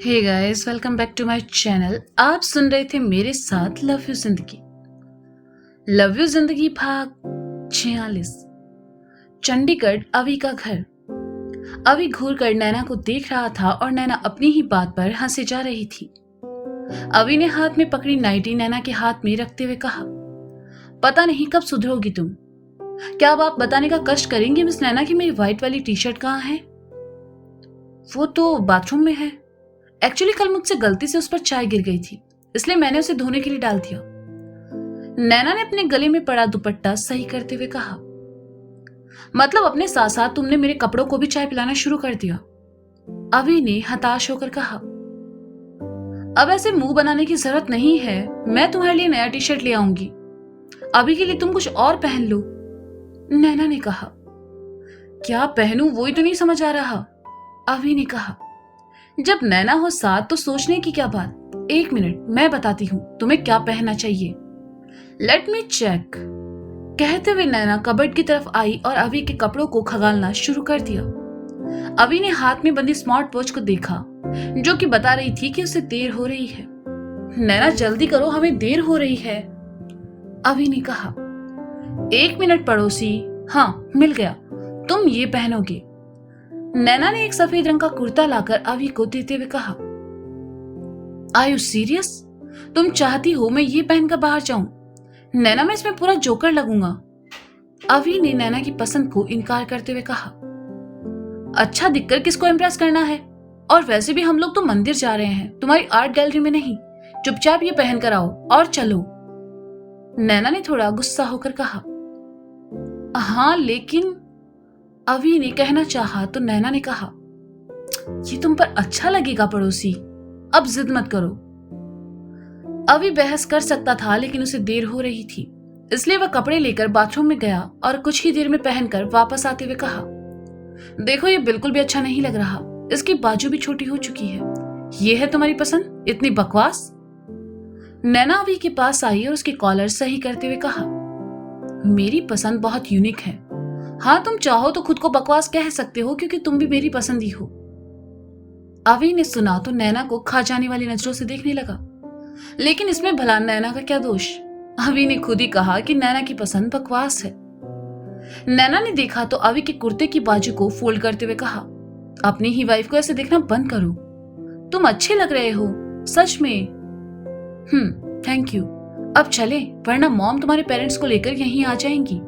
Hey guys, welcome back to my channel. आप सुन रहे थे मेरे साथ love you Zindagi. Love you Zindagi भाग 46। चंडीगढ़ अवी का घर। अवी घूर कर नैना को देख रहा था और नैना अपनी ही बात पर हंसे जा रही थी। अवी ने हाथ में पकड़ी नाइटी नैना के हाथ में रखते हुए कहा, पता नहीं कब सुधरोगी तुम। क्या अब आप बताने का कष्ट करेंगे मिस नैना की मेरी व्हाइट वाली टी शर्ट कहाँ है? वो तो बाथरूम में है। एक्चुअली कल मुझसे गलती से उस पर चाय गिर गई थी, इसलिए मैंने उसे धोने के लिए डाल दिया। नैना ने अपने गले में पड़ा दुपट्टा सही करते हुए कहा, मतलब अपने साथ साथ तुमने मेरे कपड़ों को भी चाय पिलाना शुरू कर दिया। अवी ने हताश होकर कहा, अब ऐसे मुंह बनाने की जरूरत नहीं है, मैं तुम्हारे लिए नया टी शर्ट ले आऊंगी। अभी के लिए तुम कुछ और पहन लो। नैना ने कहा, क्या पहनूं वही तो नहीं समझ आ रहा। अवी ने कहा, जब नैना हो साथ तो सोचने की क्या बात। एक मिनट, मैं बताती हूं तुम्हें क्या पहनना चाहिए। Let me check. कहते हुए नैना कबर्ड की तरफ आई और अवी के कपड़ों को खगालना शुरू कर दिया। अवी ने हाथ में बंदी स्मार्ट वॉच को देखा, जो कि बता रही थी कि उसे देर हो रही है। नैना जल्दी करो, हमें देर हो रही है। अवी ने कहा, एक मिनट पड़ोसी, हाँ मिल गया, तुम ये पहनोगे। नैना ने एक सफेद रंग का कुर्ता लाकर अवी को देते हुए कहा, आर यू सीरियस? तुम चाहती हो मैं ये पहनकर बाहर जाऊं? नैना, मैं इसमें पूरा जोकर लगूंगा। अवी ने नैना की पसंद को इनकार करते हुए कहा, अच्छा दिखकर किसको इम्प्रेस करना है? और वैसे भी हम लोग तो मंदिर जा रहे हैं, तुम्हारी आर्ट गैलरी में नहीं। चुपचाप ये पहन कर आओ और चलो। नैना ने थोड़ा गुस्सा होकर कहा, हाँ लेकिन। अवी ने कहना चाहा तो नैना ने कहा, ये तुम पर अच्छा लगेगा पड़ोसी, अब जिद मत करो। अवी बहस कर सकता था लेकिन उसे देर हो रही थी, इसलिए वह कपड़े लेकर बाथरूम में गया और कुछ ही देर में पहनकर वापस आते हुए कहा, देखो ये बिल्कुल भी अच्छा नहीं लग रहा, इसकी बाजू भी छोटी हो चुकी है। ये है तुम्हारी पसंद? इतनी बकवास। नैना अवी के पास आई और उसके कॉलर सही करते हुए कहा, मेरी पसंद बहुत यूनिक है। हाँ तुम चाहो तो खुद को बकवास कह सकते हो क्योंकि तुम भी मेरी पसंद ही हो। अवी ने सुना तो नैना को खा जाने वाली नजरों से देखने लगा, लेकिन इसमें भला नैना का क्या दोष? अवी ने खुद ही कहा कि नैना की पसंद बकवास है। नैना ने देखा तो अवी के कुर्ते की बाजू को फोल्ड करते हुए कहा, अपनी ही वाइफ को ऐसे देखना बंद करो, तुम अच्छे लग रहे हो सच में। थैंक यू, अब चले वरना मॉम तुम्हारे पेरेंट्स को लेकर यहीं आ जाएंगी।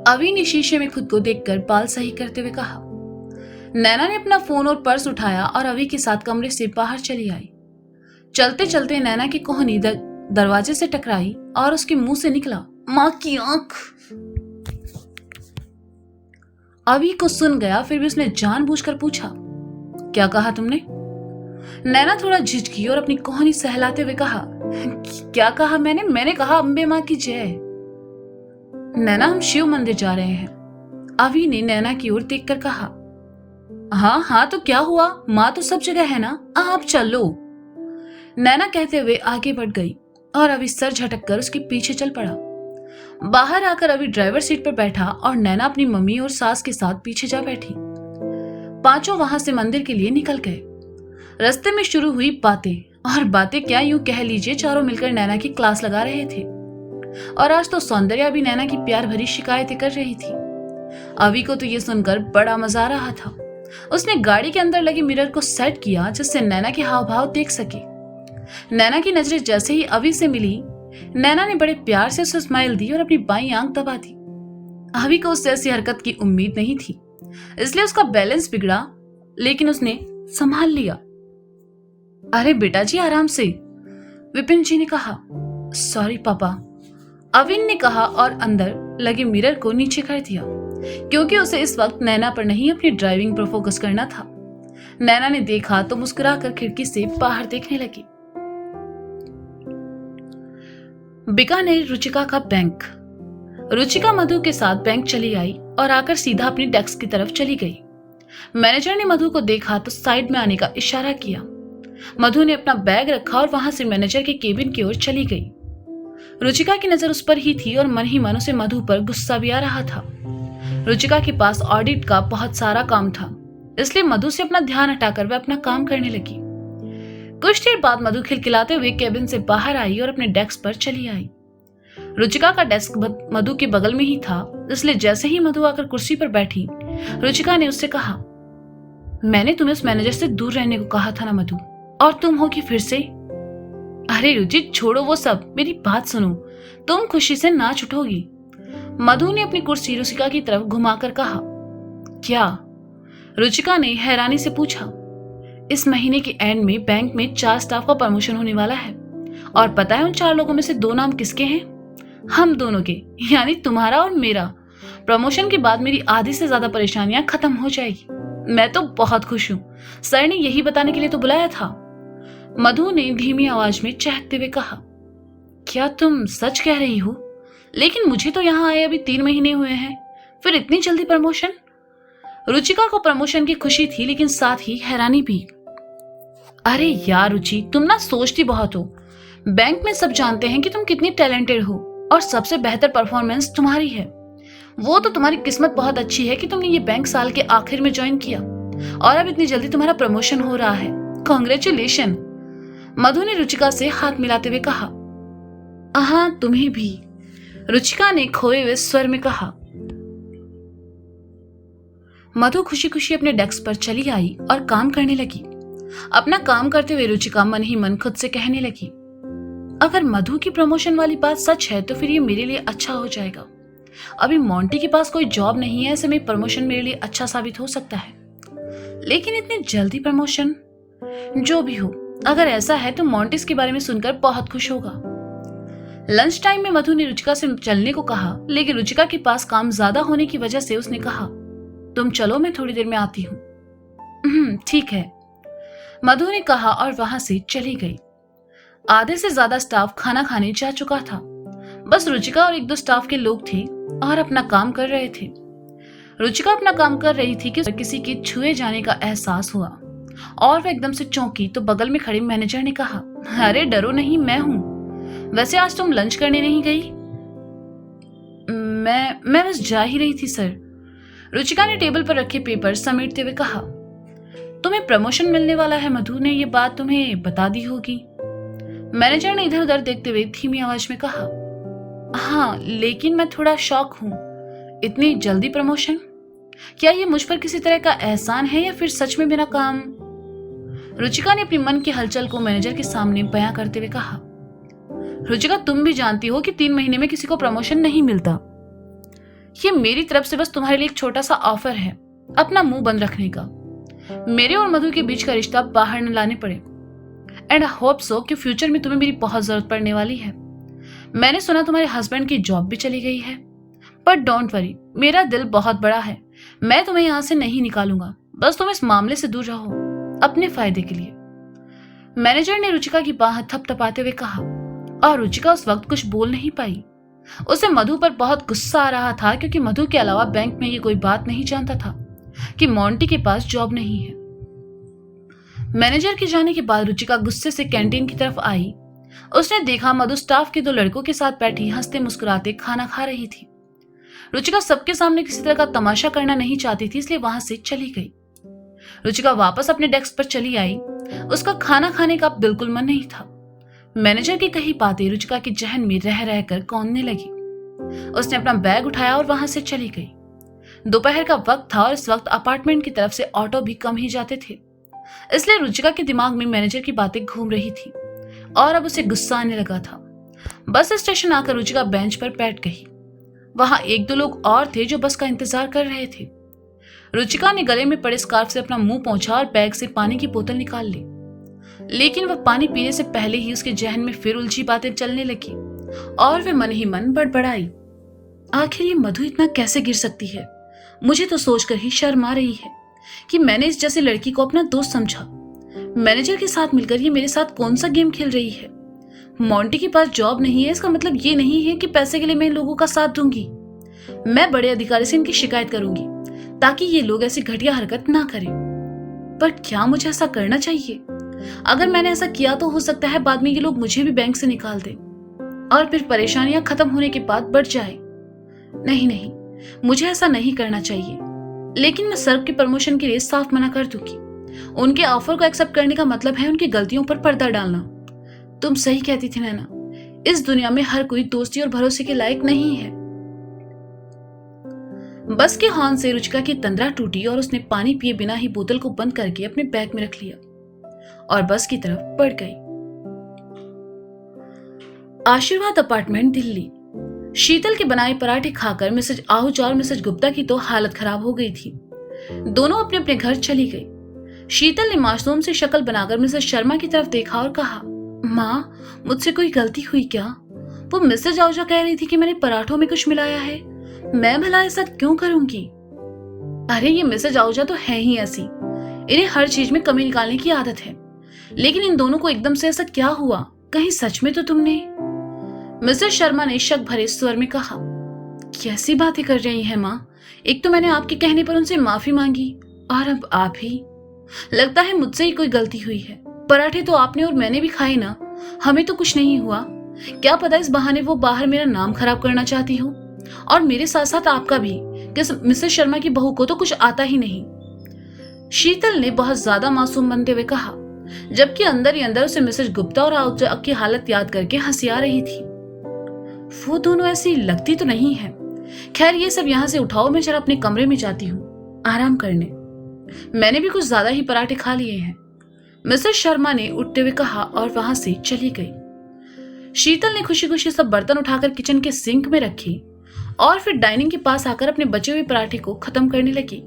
अवी ने शीशे में खुद को देखकर बाल सही करते हुए कहा। नैना ने अपना फोन और पर्स उठाया और अवी के साथ कमरे से बाहर चली आई। चलते चलते नैना की कोहनी दरवाजे से टकराई और उसके मुंह से निकला, मां की आंख। अवी को सुन गया, फिर भी उसने जानबूझकर पूछा, क्या कहा तुमने? नैना थोड़ा झिझकी और अपनी कोहनी सहलाते हुए कहा, क्या कहा मैंने? मैंने कहा अम्बे मां की जय। नैना, हम शिव मंदिर जा रहे हैं। अवी ने नैना की ओर देखकर कहा, हाँ हाँ तो क्या हुआ, माँ तो सब जगह है ना, आप चलो। नैना कहते हुए आगे बढ़ गई और अवी सर झटक कर उसके पीछे चल पड़ा। बाहर आकर अवी ड्राइवर सीट पर बैठा और नैना अपनी मम्मी और सास के साथ पीछे जा बैठी। पांचों वहां से मंदिर के लिए निकल गए। रास्ते में शुरू हुई बातें, और बातें क्या यूं कह लीजिए चारों मिलकर नैना की क्लास लगा रहे थे। और आज तो सौंदर्या भी नैना की प्यार भरी शिकायतें कर रही थी। अवी को तो ये सुनकर बड़ा मजा आ रहा था। उसने गाड़ी के अंदर लगे मिरर को सेट किया जिससे नैना के हाव भाव देख सके। नैना की नजरें जैसे ही अवी से मिली, नैना ने बड़े प्यार से उसे स्माइल दी और अपनी बाईं आंख दबा दी। अवी को उससे ऐसी हरकत की उम्मीद नहीं थी, इसलिए उसका बैलेंस बिगड़ा, लेकिन उसने संभाल लिया। अरे बेटा जी आराम से, विपिन जी ने कहा। सॉरी पापा, अविन ने कहा और अंदर लगे मिरर को नीचे कर दिया, क्योंकि उसे इस वक्त नैना पर नहीं अपनी ड्राइविंग पर फोकस करना था। नैना ने देखा तो मुस्कुराकर खिड़की से बाहर देखने लगी। बीकानेर रुचिका का बैंक। रुचिका मधु के साथ बैंक चली आई और आकर सीधा अपनी डेस्क की तरफ चली गई। मैनेजर ने मधु को देखा तो साइड में आने का इशारा किया। मधु ने अपना बैग रखा और वहां से मैनेजर के केबिन की ओर चली गई। रुचिका की नजर उस पर ही थी और मन ही मन उसे मधु पर गुस्सा भी आ रहा था। रुचिका के पास ऑडिट का बहुत सारा काम था। इसलिए मधु से अपना ध्यान हटाकर वह अपना काम करने लगी। कुछ देर बाद मधु खिलखिलाते हुए केबिन से बाहर आई और अपने डेस्क पर चली आई। रुचिका का डेस्क मधु के बगल में ही था, इसलिए जैसे ही मधु आकर कुर्सी पर बैठी, रुचिका ने उससे कहा, मैंने तुम्हें उस मैनेजर से दूर रहने को कहा था ना मधु, और तुम हो कि फिर से। अरे रुचि, छोड़ो वो सब, मेरी बात सुनो, तुम खुशी से नाच उठोगी। मधु ने अपनी कुर्सी रुचिका की तरफ घुमाकर कहा। क्या? रुचिका ने हैरानी से पूछा। इस महीने के एंड में बैंक में 4 स्टाफ का प्रमोशन होने वाला है, और पता है उन 4 लोगों में से 2 नाम किसके हैं? हम दोनों के, यानी तुम्हारा और मेरा। प्रमोशन के बाद मेरी आधी से ज्यादा परेशानियां खत्म हो जाएगी। मैं तो बहुत खुश हूं। सर ने यही बताने के लिए तो बुलाया था। मधु ने धीमी आवाज में चहकते हुए कहा। क्या तुम सच कह रही हो? लेकिन मुझे तो यहाँ आए अभी 3 महीने हुए हैं, फिर इतनी जल्दी प्रमोशन? रुचिका को प्रमोशन की खुशी थी, लेकिन साथ ही हैरानी भी। अरे यार रुचि, तुम ना सोचती बहुत हो। बैंक में सब जानते हैं कि तुम कितनी टैलेंटेड हो, और सबसे बेहतर परफॉर्मेंस तुम्हारी है। वो तो तुम्हारी किस्मत बहुत अच्छी है कि तुमने ये बैंक साल के आखिर में ज्वाइन किया, और अब इतनी जल्दी तुम्हारा प्रमोशन हो रहा है। कॉन्ग्रेचुलेशन। मधु ने रुचिका से हाथ मिलाते हुए कहा। हाँ, तुम्हें भी, रुचिका ने खोए हुए स्वर में कहा। मधु खुशी खुशी अपने डेस्क पर चली आई और काम करने लगी। अपना काम करते हुए रुचिका मन ही मन खुद से कहने लगी, अगर मधु की प्रमोशन वाली बात सच है तो फिर ये मेरे लिए अच्छा हो जाएगा। अभी मोंटी के पास कोई जॉब नहीं है, ऐसे में प्रमोशन मेरे लिए अच्छा साबित हो सकता है। लेकिन इतनी जल्दी प्रमोशन? जो भी हो, अगर ऐसा है तो मोंटी इसके बारे में सुनकर बहुत खुश होगा। लंच टाइम में मधु ने रुचिका से चलने को कहा, लेकिन रुचिका के पास काम ज्यादा होने की वजह से उसने कहा, तुम चलो, मैं थोड़ी देर में आती हूँ। ठीक है, मधु ने कहा और वहां से चली गई। आधे से ज्यादा स्टाफ खाना खाने जा चुका था। बस रुचिका और 1-2 स्टाफ के लोग थे और अपना काम कर रहे थे। रुचिका अपना काम कर रही थी कि किसी के छुए जाने का एहसास हुआ और वह एकदम से चौंकी तो बगल में खड़े मैनेजर ने कहा, अरे डरो नहीं, मैं हूं। वैसे आज तुम लंच करने नहीं गई? मैं बस जा ही रही थी सर। रुचिका ने टेबल पर रखे पेपर समेटते हुए कहा। तुम्हें प्रमोशन मिलने वाला है, मधु ने ये बात तुम्हें बता दी होगी। मैनेजर ने इधर उधर देखते हुए धीमी आवाज में कहा। हाँ, लेकिन मैं थोड़ा शॉक हूं। इतनी जल्दी प्रमोशन? क्या ये मुझ पर किसी तरह का एहसान है या फिर सच में मेरा काम? रुचिका ने अपनी मन की हलचल को मैनेजर के सामने बयां करते हुए कहा। रुचिका, तुम भी जानती हो कि 3 महीने में किसी को प्रमोशन नहीं मिलता। ये मेरी तरफ से बस तुम्हारे लिए एक छोटा सा ऑफर है, अपना मुंह बंद रखने का। मेरे और मधु के बीच का रिश्ता बाहर न लाने पड़े। एंड आई होप सो कि फ्यूचर में तुम्हें मेरी बहुत जरूरत पड़ने वाली है। मैंने सुना तुम्हारे हस्बैंड की जॉब भी चली गई है, पर डोंट वरी, मेरा दिल बहुत बड़ा है। मैं तुम्हें यहां से नहीं निकालूंगा, बस तुम इस मामले से दूर रहो, अपने फायदे के लिए। मैनेजर ने रुचिका की बाह थपथपाते हुए कहा, और रुचिका उस वक्त कुछ बोल नहीं पाई। उसे मधु पर बहुत गुस्सा आ रहा था, क्योंकि मधु के अलावा बैंक में ये कोई बात नहीं जानता था कि मोंटी के पास जॉब नहीं है। मैनेजर के जाने के बाद रुचिका गुस्से से कैंटीन की तरफ आई। उसने देखा मधु स्टाफ के 2 लड़कों के साथ बैठी हंसते मुस्कुराते खाना खा रही थी। रुचिका सबके सामने किसी तरह का तमाशा करना नहीं चाहती थी, इसलिए वहां से चली गई। रुचिका वापस अपने डेस्क पर चली आई। उसका खाना खाने का बिल्कुल मन नहीं था। मैनेजर की कही बातें रुचिका के जहन में रह रहकर कौंधने लगी। उसने अपना बैग उठाया और वहां से चली गई। दोपहर का वक्त था और इस वक्त अपार्टमेंट की तरफ से ऑटो भी कम ही जाते थे, इसलिए रुचिका के दिमाग में मैनेजर की बातें घूम रही थी और अब उसे गुस्सा आने लगा था। बस स्टेशन आकर रुचिका बेंच पर बैठ गई। वहां 1-2 लोग और थे जो बस का इंतजार कर रहे थे। रुचिका ने गले में पड़े स्कार्फ से अपना मुंह पोंछा और बैग से पानी की बोतल निकाल ली, लेकिन वह पानी पीने से पहले ही उसके जहन में फिर उलझी बातें चलने लगी और वह मन ही मन बड़बड़ाई। आखिर ये मधु इतना कैसे गिर सकती है? मुझे तो सोचकर ही शर्म आ रही है कि मैंने इस जैसी लड़की को अपना दोस्त समझा। मैनेजर के साथ मिलकर ये मेरे साथ कौन सा गेम खेल रही है? मोंटी के पास जॉब नहीं है, इसका मतलब ये नहीं है कि पैसे के लिए मैं इन लोगों का साथ दूंगी। मैं बड़े अधिकारी से इनकी शिकायत करूंगी ताकि ये लोग ऐसी घटिया हरकत ना करें। पर क्या मुझे ऐसा करना चाहिए? अगर मैंने ऐसा किया तो हो सकता है बाद में ये लोग मुझे भी बैंक से निकाल दें और फिर परेशानियां खत्म होने के बाद बढ़ जाए। नहीं, मुझे ऐसा नहीं करना चाहिए। लेकिन मैं सर की प्रमोशन के लिए साफ मना कर दूंगी। उनके ऑफर को एक्सेप्ट करने का मतलब है उनकी गलतियों पर पर्दा डालना। तुम सही कहती थी नैना, इस दुनिया में हर कोई दोस्ती और भरोसे के लायक नहीं है। बस के हॉर्न से रुचिका की तंद्रा टूटी और उसने पानी पिए बिना ही बोतल को बंद करके अपने बैग में रख लिया और बस की तरफ बढ़ गई। आशीर्वाद अपार्टमेंट, दिल्ली। शीतल के बनाए पराठे खाकर मिसेज आहूजा और मिसेज गुप्ता की तो हालत खराब हो गई थी। दोनों अपने अपने घर चली गई। शीतल ने मासूम से शक्ल बनाकर मिसेज शर्मा की तरफ देखा और कहा, माँ, मुझसे कोई गलती हुई क्या? वो मिसेज आहूजा कह रही थी कि मैंने पराठों में कुछ मिलाया है। मैं भला ऐसा क्यों करूंगी? अरे ये मिसेज आहूजा तो है ही ऐसी, इन्हें हर चीज में कमी निकालने की आदत है। लेकिन इन दोनों को एकदम से ऐसा क्या हुआ? कहीं सच में तो तुमने? मिसेज शर्मा ने शक भरे स्वर में कहा, कैसी बातें कर रही हैं माँ? एक तो मैंने आपके कहने पर उनसे माफी मांगी और अब आप ही। लगता है मुझसे ही कोई गलती हुई है। पराठे तो आपने और मैंने भी खाए ना, हमें तो कुछ नहीं हुआ। क्या पता इस बहाने वो बाहर मेरा नाम खराब करना चाहती हो, और मेरे साथ साथ आपका भी, कि मिसेज शर्मा की बहू को तो कुछ आता ही नहीं। शीतल ने बहुत ज्यादा मासूम बनते हुए कहा, जबकि अंदर ही अंदर उसे मिसेज गुप्ता और आहूजा की हालत याद करके हंसी आ रही थी। वो दोनों ऐसी लगती तो नहीं है। खैर ये सब यहाँ से उठाओ, मैं जरा अपने कमरे में जाती हूँ आराम करने। मैंने भी कुछ ज्यादा ही पराठे खा लिए हैं, मिसेज शर्मा ने उठते हुए कहा और वहां से चली गई। शीतल ने खुशी खुशी सब बर्तन उठाकर किचन के सिंक में रखे और फिर डाइनिंग के पास आकर अपने बचे हुए पराठे को खत्म करने लगी।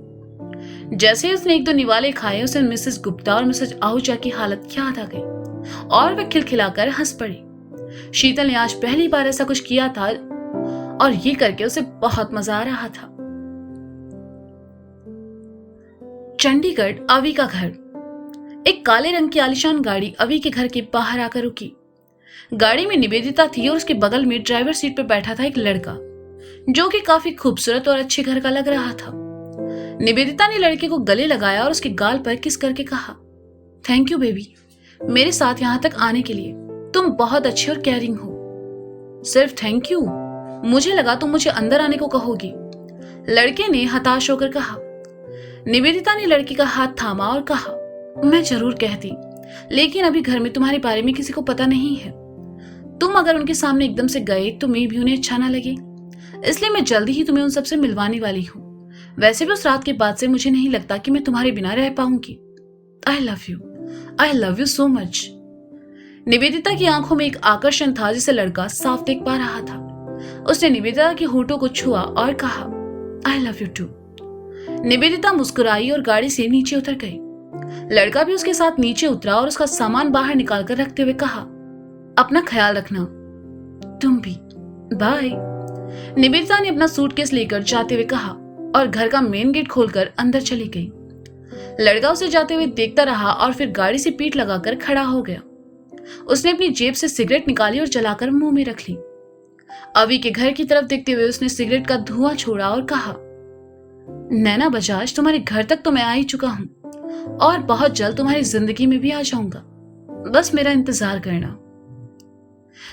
जैसे ही उसने एक दो निवाले खाए, उसे मिसेज गुप्ता और मिसेज आहूजा की हालत याद आ गई और वह खिलखिलाकर हंस पड़ी। शीतल ने आज पहली बार ऐसा कुछ किया था और ये करके उसे बहुत मजा आ रहा था। चंडीगढ़, अवी का घर। एक काले रंग की आलीशान गाड़ी अवी के घर के बाहर आकर रुकी। गाड़ी में निवेदिता थी और उसके बगल में ड्राइवर सीट पर बैठा था एक लड़का, जो कि काफी खूबसूरत और अच्छे घर का लग रहा था। निवेदिता ने लड़के को गले लगाया और उसके गाल पर किस करके कहा, थैंक यू बेबी, मेरे साथ यहाँ तक आने के लिए। तुम बहुत अच्छे और केयरिंग हो। सिर्फ थैंक यू? मुझे लगा तुम मुझे अंदर आने को कहोगी, लड़के ने हताश होकर कहा। निवेदिता ने लड़के का हाथ थामा और कहा, मैं जरूर कहती, लेकिन अभी घर में तुम्हारे बारे में किसी को पता नहीं है। तुम अगर उनके सामने एकदम से गए तो मैं भी उन्हें अच्छा ना लगे, इसलिए मैं जल्दी ही तुम्हें उन सबसे मिलवाने वाली हूँ। वैसे भी उस रात के बाद से मुझे नहीं लगता कि मैं तुम्हारे बिना रह पाऊंगी। आई love you so much. Nivedita की आंखों में एक आकर्षण था जिसे लड़का साफ देख पा रहा था। उसने निवेदिता के होठों को छुआ और कहा, I love you too. Nivedita मुस्कुराई और गाड़ी से नीचे उतर गई। लड़का भी उसके साथ नीचे उतरा और उसका सामान बाहर निकालकर रखते हुए कहा, अपना ख्याल रखना। तुम भी, बाय। निवेदिता ने अपना सूटकेस लेकर जाते हुए कहा और घर का मेन गेट खोलकर अंदर चली गई। लड़का उसे जाते हुए देखता रहा और फिर गाड़ी से पीठ लगाकर खड़ा हो गया। उसने अपनी जेब से सिगरेट निकाली और जलाकर मुंह में रख ली। अवी के घर की तरफ देखते हुए उसने सिगरेट का धुआं छोड़ा और कहा, नैना बजाज, तुम्हारे घर तक तो मैं आ ही चुका हूं और बहुत जल्द तुम्हारी जिंदगी में भी आ जाऊंगा। बस मेरा इंतजार करना।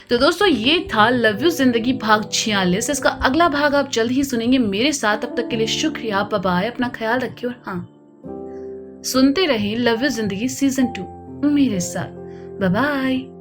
तो दोस्तों ये था लव यू जिंदगी भाग 46। इसका अगला भाग आप जल्द ही सुनेंगे मेरे साथ। तब तक के लिए शुक्रिया, बाय बाय, अपना ख्याल रखिए और हाँ, सुनते रहे लव यू जिंदगी सीजन 2 मेरे साथ। Bye bye.